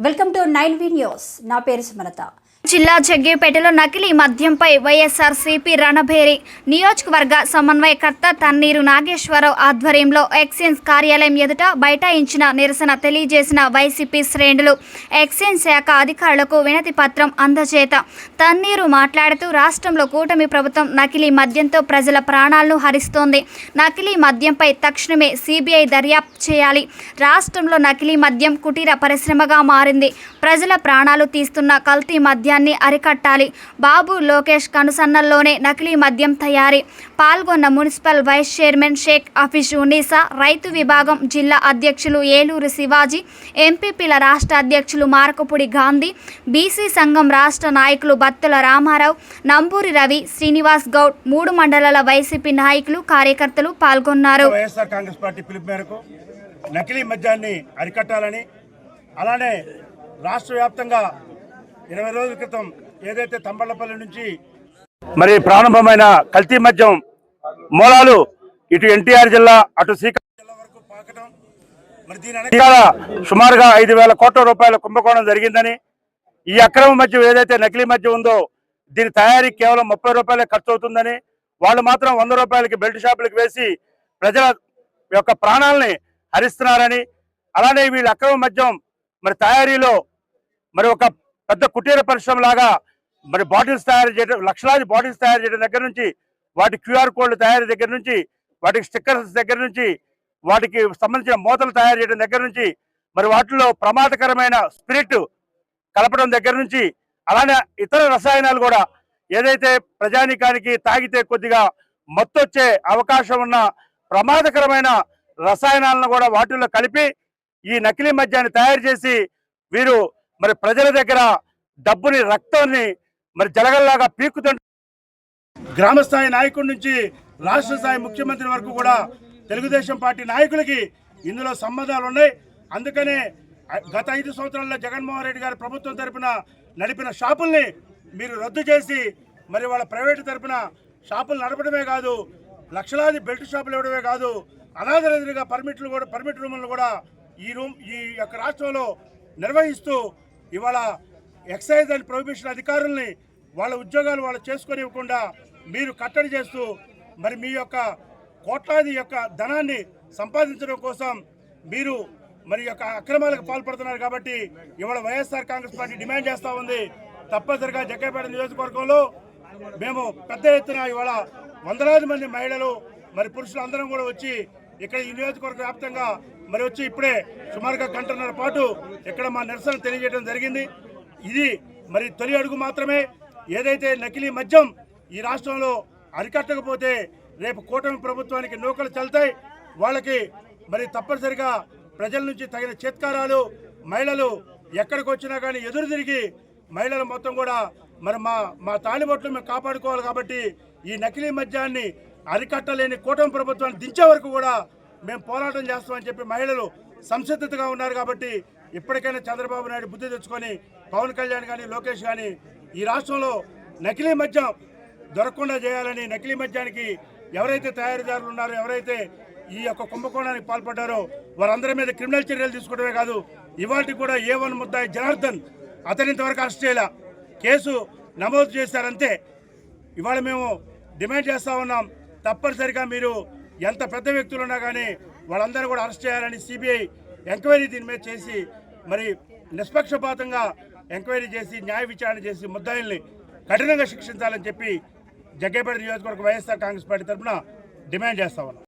Welcome to 9V news. నా పేరు సుమలత. జిల్లా జగ్గేపేటలో నకిలీ మద్యంపై వైఎస్ఆర్సీపీ రణభేరి నియోజకవర్గ సమన్వయకర్త తన్నీరు నాగేశ్వరరావు ఆధ్వర్యంలో ఎక్సైజ్ కార్యాలయం ఎదుట బైఠాయించిన నిరసన తెలియజేసిన వైసీపీ శ్రేణులు ఎక్సైజ్ శాఖ అధికారులకు వినతి పత్రం అందజేత తన్నీరు మాట్లాడుతూ రాష్ట్రంలో కూటమి ప్రభుత్వం నకిలీ మద్యంతో ప్రజల ప్రాణాలను హరిస్తోంది. నకిలీ మద్యంపై తక్షణమే సిబిఐ దర్యాప్తు చేయాలి. రాష్ట్రంలో నకిలీ మద్యం కుటీర పరిశ్రమగా మారింది. ప్రజల ప్రాణాలు తీస్తున్న కల్తీ మద్యాన్ని అరికట్టాలి. బాబు లోకేష్ కనుసన్నల్లోనే నకిలీ మద్యం తయారీ. పాల్గొన్న municipal vice chairman Shaik Hafeez Unnisa, రైతు విభాగం జిల్లా అధ్యక్షులు ఏలూరు శివాజీ, ఎంపీపీల రాష్ట్ర అధ్యక్షులు మార్కపుడి గాంధీ, బీసీ సంఘం రాష్ట్ర నాయకులు బత్తుల రామారావు, నంబూరి రవి, శ్రీనివాస్ గౌడ్, 3 మండలాల వైసీపీ నాయకులు కార్యకర్తలు పాల్గొన్నారు. వైఎస్ఆర్ కాంగ్రెస్ పార్టీ పిలుపు మేరకు నకిలీ మద్యాన్ని అరికట్టాలని, అలానే రాష్ట్ర వ్యాప్తంగా 20 రోజుల క్రితం ఏదైతే తంబళ్లపల్లి నుంచి మరి ప్రారంభమైన కల్తీ మద్యం మూలాలు ఇటు ఎన్టీఆర్ జిల్లా అటు శ్రీకాకుళం జిల్లా వరకు పాకడం, మరి దీని వెనకాల సుమారుగా 5,000 కోట్ల రూపాయల కుంభకోణం జరిగిందని, ఈ అక్రమ మద్యం ఏదైతే నకిలీ మద్యం ఉందో దీని తయారీ కేవలం 30 రూపాయలే ఖర్చు అవుతుందని, వాళ్ళు మాత్రం 100 రూపాయలకి బెల్ట్ షాపులకు వేసి ప్రజల యొక్క ప్రాణాలని హరిస్తున్నారని, అలానే వీళ్ళ అక్రమ మద్యం మరి తయారీలో మరి ఒక పెద్ద కుటీర పరిశ్రమ లాగా మరి బాటిల్స్ తయారు చేయడం, లక్షలాది బాటిల్స్ తయారు చేయడం దగ్గర నుంచి, వాటి క్యూఆర్ కోడ్లు తయారీ దగ్గర నుంచి, వాటికి స్టిక్కర్స్ దగ్గర నుంచి, వాటికి సంబంధించిన మూతలు తయారు చేయడం దగ్గర నుంచి, మరి వాటిలో ప్రమాదకరమైన స్పిరిట్ కలపడం దగ్గర నుంచి, అలానే ఇతర రసాయనాలు కూడా ఏదైతే ప్రజానీకానికి తాగితే కొద్దిగా మత్తొచ్చే అవకాశం ఉన్న ప్రమాదకరమైన రసాయనాలను కూడా వాటిల్లో కలిపి ఈ నకిలీ మద్యాన్ని తయారు చేసి వీరు మరి ప్రజల దగ్గర డబ్బుని, రక్తాన్ని మరి జలగల్లాగా పీక్కుతుంటారు. గ్రామస్థాయి నాయకుడి నుంచి రాష్ట్ర స్థాయి ముఖ్యమంత్రి వరకు కూడా తెలుగుదేశం పార్టీ నాయకులకి ఇందులో సంబంధాలు ఉన్నాయి. అందుకనే గత 5 సంవత్సరాల్లో జగన్మోహన్ రెడ్డి గారి ప్రభుత్వం తరపున నడిపిన షాపుల్ని మీరు రద్దు చేసి మరి వాళ్ళ ప్రైవేటు తరపున షాపులు నడపడమే కాదు, లక్షలాది బెల్ట్ షాపులు ఇవ్వడమే కాదు, అనాథరైతులుగా పర్మిట్ రూములను కూడా ఈ యొక్క రాష్ట్రంలో నిర్వహిస్తూ ఇవాళ ఎక్సైజ్ అండ్ ప్రొహిబిషన్ అధికారుల్ని వాళ్ళ ఉద్యోగాలు వాళ్ళు చేసుకొని ఇవ్వకుండా మీరు కట్టడి చేస్తూ మరి మీ యొక్క కోట్లాది యొక్క ధనాన్ని సంపాదించడం కోసం మీరు మరి యొక్క అక్రమాలకు పాల్పడుతున్నారు. కాబట్టి ఇవాళ వైఎస్ఆర్ కాంగ్రెస్ పార్టీ డిమాండ్ చేస్తూ ఉంది, తప్పనిసరిగా జగ్గేపేట నియోజకవర్గంలో మేము పెద్ద ఎత్తున ఇవాళ వందలాది మంది మహిళలు మరి పురుషులు అందరం కూడా వచ్చి ఇక్కడ ఈ నియోజకవర్గ వ్యాప్తంగా మరి వచ్చి ఇప్పుడే సుమారుగా 1.5 గంటల పాటు ఇక్కడ మా నిరసన తెలియజేయడం జరిగింది. ఇది మరి తొలి అడుగు మాత్రమే. ఏదైతే నకిలీ మద్యం ఈ రాష్ట్రంలో అరికట్టకపోతే రేపు కూటమి ప్రభుత్వానికి నూకలు చల్లుతాయి. వాళ్ళకి మరి తప్పనిసరిగా ప్రజల నుంచి తగిన చేత్కారాలు, మహిళలు ఎక్కడికి వచ్చినా కానీ ఎదురు తిరిగి మహిళలు మొత్తం కూడా మరి మా తాళిబొట్లు మేము కాపాడుకోవాలి. కాబట్టి ఈ నకిలీ మద్యాన్ని అరికట్టలేని కూటమి ప్రభుత్వాన్ని దించే వరకు కూడా మేము పోరాటం చేస్తామని చెప్పి మహిళలు సంసిద్ధతగా ఉన్నారు. కాబట్టి ఇప్పటికైనా చంద్రబాబు నాయుడు బుద్ధి తెచ్చుకొని పవన్ కళ్యాణ్ కానీ, లోకేష్ కానీ ఈ రాష్ట్రంలో నకిలీ మద్యం దొరకకుండా చేయాలని, నకిలీ మద్యానికి ఎవరైతే తయారీదారులు ఉన్నారో, ఎవరైతే ఈ యొక్క కుంభకోణానికి పాల్పడ్డారో వారందరి మీద క్రిమినల్ చర్యలు తీసుకోవడమే కాదు, ఇవాళకి కూడా A1 ముద్దాయి జనార్దన్ అతని ఇంతవరకు అరెస్ట్ చేయాల, కేసు నమోదు చేశారంతే. ఇవాళ మేము డిమాండ్ చేస్తూ ఉన్నాం, తప్పనిసరిగా మీరు ఎంత పెద్ద వ్యక్తులు ఉన్నా కానీ వాళ్ళందరూ కూడా అరెస్ట్ చేయాలని సిబిఐ ఎంక్వైరీ దీని మీద చేసి మరి నిష్పక్షపాతంగా ఎంక్వైరీ చేసి న్యాయ విచారణ చేసి ముద్దాయిల్ని కఠినంగా శిక్షించాలని చెప్పి జగ్గేపేట నియోజకవర్గ వైఎస్ఆర్ కాంగ్రెస్ పార్టీ తరఫున డిమాండ్ చేస్తా ఉన్నాం.